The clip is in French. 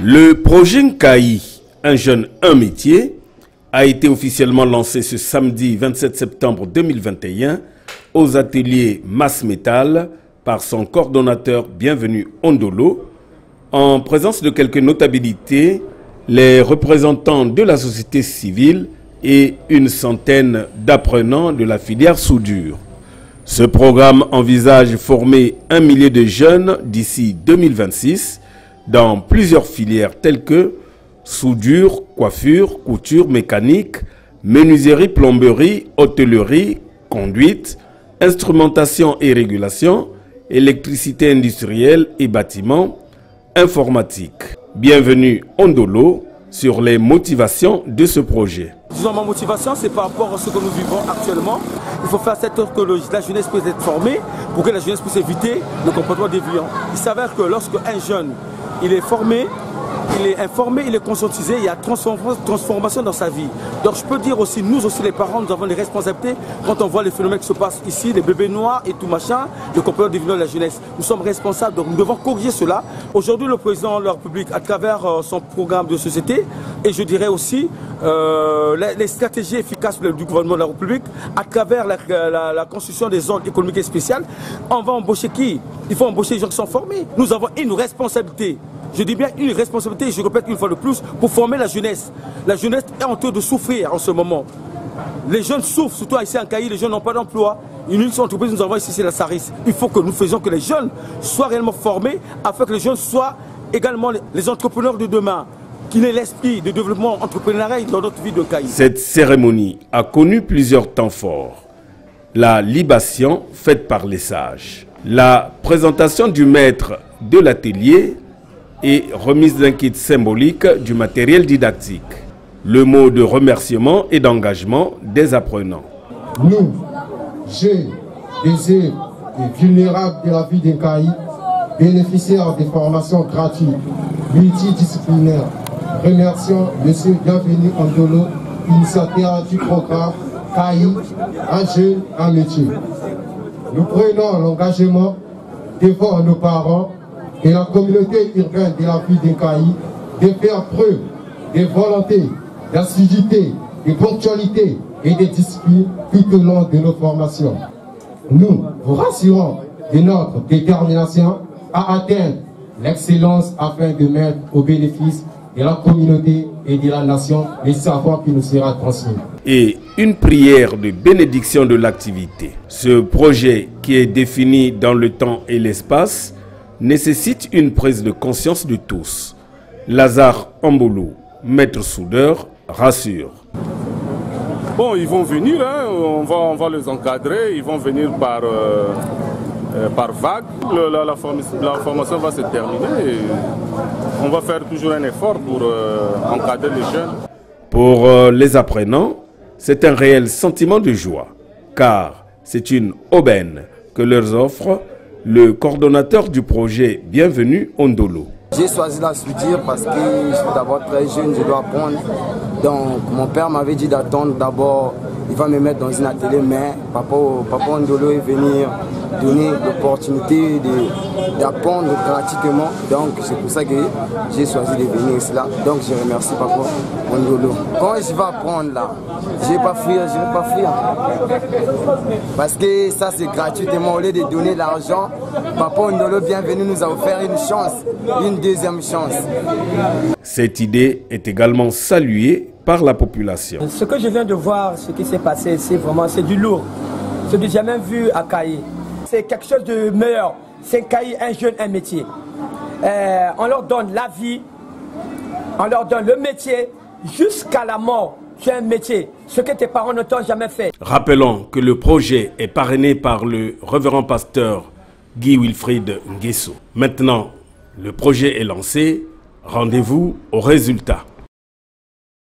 Le projet Nkaï, un jeune, un métier, a été officiellement lancé ce samedi 27 septembre 2021 aux ateliers Mass Metal par son coordonnateur Bienvenu Ondolo, en présence de quelques notabilités, les représentants de la société civile et une centaine d'apprenants de la filière soudure. Ce programme envisage former 1 millier de jeunes d'ici 2026 dans plusieurs filières telles que soudure, coiffure, couture, mécanique, menuiserie, plomberie, hôtellerie, conduite, instrumentation et régulation, électricité industrielle et bâtiment, informatique. Bienvenue Ondolo sur les motivations de ce projet. Disons, ma motivation, c'est par rapport à ce que nous vivons actuellement. Il faut faire cette que la jeunesse puisse être formée pour que la jeunesse puisse éviter le comportement déviant. Il s'avère que lorsque un jeune il est formé, il est informé, il est conscientisé, il y a transformation dans sa vie. Donc je peux dire aussi, nous aussi les parents, nous avons des responsabilités quand on voit les phénomènes qui se passent ici, les bébés noirs et tout machin, le comportement déviant de la jeunesse. Nous sommes responsables, donc nous devons corriger cela. Aujourd'hui, le président de la République, à travers son programme de société, et je dirais aussi les stratégies efficaces du gouvernement de la République, à travers la construction des zones économiques et spéciales, on va embaucher qui? Il faut embaucher les gens qui sont formés. Nous avons une responsabilité. Je dis bien une responsabilité, et je répète une fois de plus, pour former la jeunesse. La jeunesse est en train de souffrir en ce moment. Les jeunes souffrent, surtout ici en Kayi, les jeunes n'ont pas d'emploi. Une unique entreprise nous envoie ici, c'est la Saris. Il faut que nous faisions que les jeunes soient réellement formés, afin que les jeunes soient également les entrepreneurs de demain, qui n'aient l'esprit de développement entrepreneurial dans notre vie de Kayi. Cette cérémonie a connu plusieurs temps forts. La libation faite par les sages, la présentation du maître de l'atelier et remise d'un kit symbolique du matériel didactique. Le mot de remerciement et d'engagement des apprenants. Nous, jeunes, désirs et vulnérables de la vie des Kayi, bénéficiaires des formations gratuites, multidisciplinaires, remercions M. Bienvenu Ondolo, initiateur du programme Kayi, un jeune, un métier. Nous prenons l'engagement devant nos parents et la communauté urbaine de la ville de Kayi de faire preuve de volonté, d'assiduité, de ponctualité et de discipline tout au long de nos formations. Nous vous rassurons de notre détermination à atteindre l'excellence afin de mettre au bénéfice de la communauté et de la nation les savoirs qui nous sera transmis. Et une prière de bénédiction de l'activité. Ce projet qui est défini dans le temps et l'espace nécessite une prise de conscience de tous. Lazare Amboulou, maître soudeur, rassure. Bon, ils vont venir, hein, on va les encadrer, ils vont venir par vague. La formation va se terminer et on va faire toujours un effort pour encadrer les jeunes. Pour les apprenants, c'est un réel sentiment de joie, car c'est une aubaine que leur offre le coordonnateur du projet Bienvenu Ondolo. J'ai choisi la soudure parce que je suis d'abord très jeune, je dois apprendre. Donc mon père m'avait dit d'attendre d'abord, il va me mettre dans un atelier, mais papa Ondolo est venu donner l'opportunité d'apprendre gratuitement. Donc c'est pour ça que j'ai choisi de venir ici là. Donc je remercie papa Ondolo. Quand je vais apprendre là, je ne vais pas fuir, parce que ça c'est gratuitement, au lieu de donner l'argent, papa Ondolo Bienvenu nous a offert une chance, une deuxième chance. Cette idée est également saluée par la population. Ce que je viens de voir, ce qui s'est passé ici, vraiment c'est du lourd. C'est du jamais vu à Kayi. C'est quelque chose de meilleur. C'est Kayi, un jeune, un métier. On leur donne la vie, on leur donne le métier, jusqu'à la mort. C'est un métier, ce que tes parents ne t'ont jamais fait. Rappelons que le projet est parrainé par le révérend pasteur Guy Wilfried Nguesso. Maintenant, le projet est lancé. Rendez-vous au résultat.